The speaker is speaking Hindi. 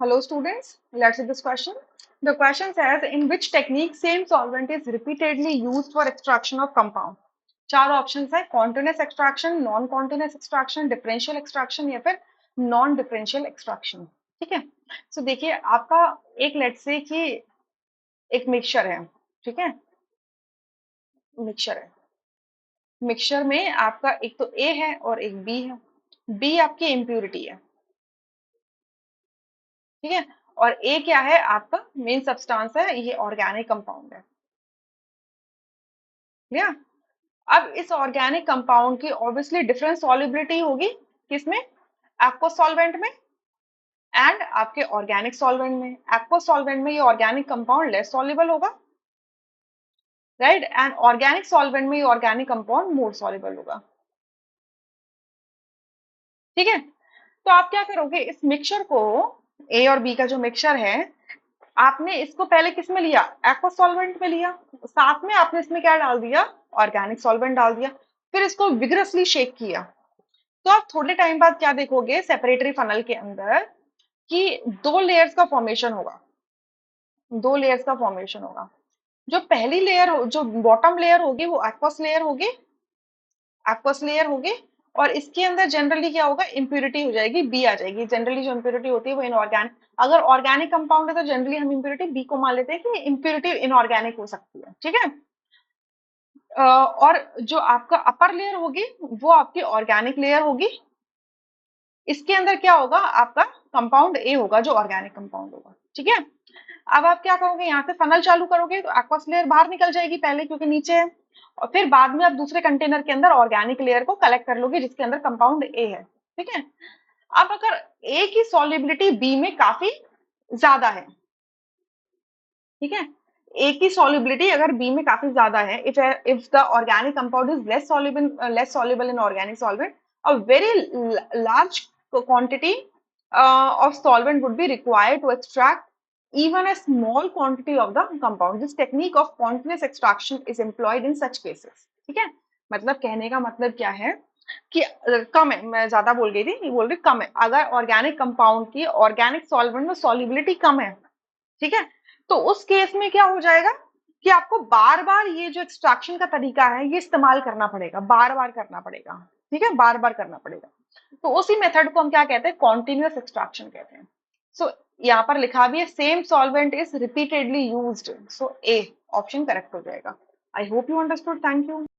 Hello students, let's see this question. The question says in which technique same solvent is repeatedly used for extraction of compound? चार ऑप्शंस है, continuous extraction, non continuous extraction, differential extraction या फिर नॉन डिफरेंशियल एक्सट्रैक्शन। ठीक है, सो देखिए आपका एक लेट्स से कि एक मिक्सचर है, ठीक है, मिक्सचर है, मिक्सचर में आपका एक तो ए है और एक बी है। बी आपकी इम्प्यूरिटी है, ठीक है, और ए क्या है आपका मेन सब्सटेंस है, ये ऑर्गेनिक कंपाउंड है। या अब इस ऑर्गेनिक कंपाउंड की ऑब्वियसली डिफरेंट सॉल्युबिलिटी होगी, किसमें, एक्वस सॉल्वेंट में एंड आपके ऑर्गेनिक सॉल्वेंट में। एक्वस सॉल्वेंट में ये ऑर्गेनिक कंपाउंड लेस सॉल्युबल होगा, राइट, एंड ऑर्गेनिक सॉल्वेंट में ये ऑर्गेनिक कंपाउंड मोर सॉल्युबल होगा। ठीक है, तो आप क्या करोगे, इस मिक्सचर को, ए और बी का जो मिक्सचर है, आपने इसको पहले किस में लिया, एक्वस सॉल्वेंट में लिया, साथ में आपने इसमें क्या डाल दिया, ऑर्गेनिक सॉल्वेंट डाल दिया, फिर इसको विग्रसली शेक किया। तो आप थोड़े टाइम बाद क्या देखोगे सेपरेटरी फनल के अंदर कि दो लेयर्स का फॉर्मेशन होगा, दो लेयर्स का फॉर्मेशन होगा। जो पहली लेयर हो, जो बॉटम लेयर होगी वो एक्वस लेयर होगी, एक्वस लेयर होगी, और इसके अंदर जनरली क्या होगा, इम्प्यूरिटी हो जाएगी, बी आ जाएगी। जनरली जो इम्प्यूरिटी होती है वो इनऑर्गेनिक, अगर ऑर्गेनिक कंपाउंड है तो जनरली हम इम्प्यूरिटी बी को मान लेते हैं कि इम्प्यूरिटी इनऑर्गेनिक हो सकती है। ठीक है, और जो आपका अपर लेयर होगी वो आपकी ऑर्गेनिक लेयर होगी। इसके अंदर क्या होगा, आपका कंपाउंड ए होगा जो ऑर्गेनिक कंपाउंड होगा। ठीक है, अब आप क्या करोगे, यहाँ से फनल चालू करोगे तो एक्वस लेयर बाहर निकल जाएगी पहले, क्योंकि नीचे है, और फिर बाद में आप दूसरे कंटेनर के अंदर ऑर्गेनिक लेयर को कलेक्ट कर लोगे जिसके अंदर कंपाउंड ए है। ठीक है, अब अगर ए की सॉल्युबिलिटी बी में काफी ज्यादा है, ठीक है, ए की सॉल्युबिलिटी अगर बी में काफी ज्यादा है, if the organic compound is less soluble in organic solvent, a very large quantity of solvent would be required to extract even a small quantity of the compound. This technique of continuous extraction is employed in such cases. ठीक है, मतलब कहने का मतलब क्या है कि कम है, मैं ज्यादा बोल गई थी, ये बोल रही कम है, अगर ऑर्गेनिक कंपाउंड की ऑर्गेनिक सॉल्वेंट में सॉल्युबिलिटी कम है, ठीक है, तो उस केस में क्या हो जाएगा कि आपको बार बार ये जो एक्सट्रैक्शन का तरीका है ये इस्तेमाल करना पड़ेगा, बार बार करना पड़ेगा। ठीक है, बार बार करना पड़ेगा, तो उसी मेथड को हम क्या कहते हैं, कॉन्टिन्यूअस एक्सट्रैक्शन कहते हैं। सो यहाँ पर लिखा भी है same solvent is repeatedly used, so A option correct हो जाएगा। I hope you understood, thank you.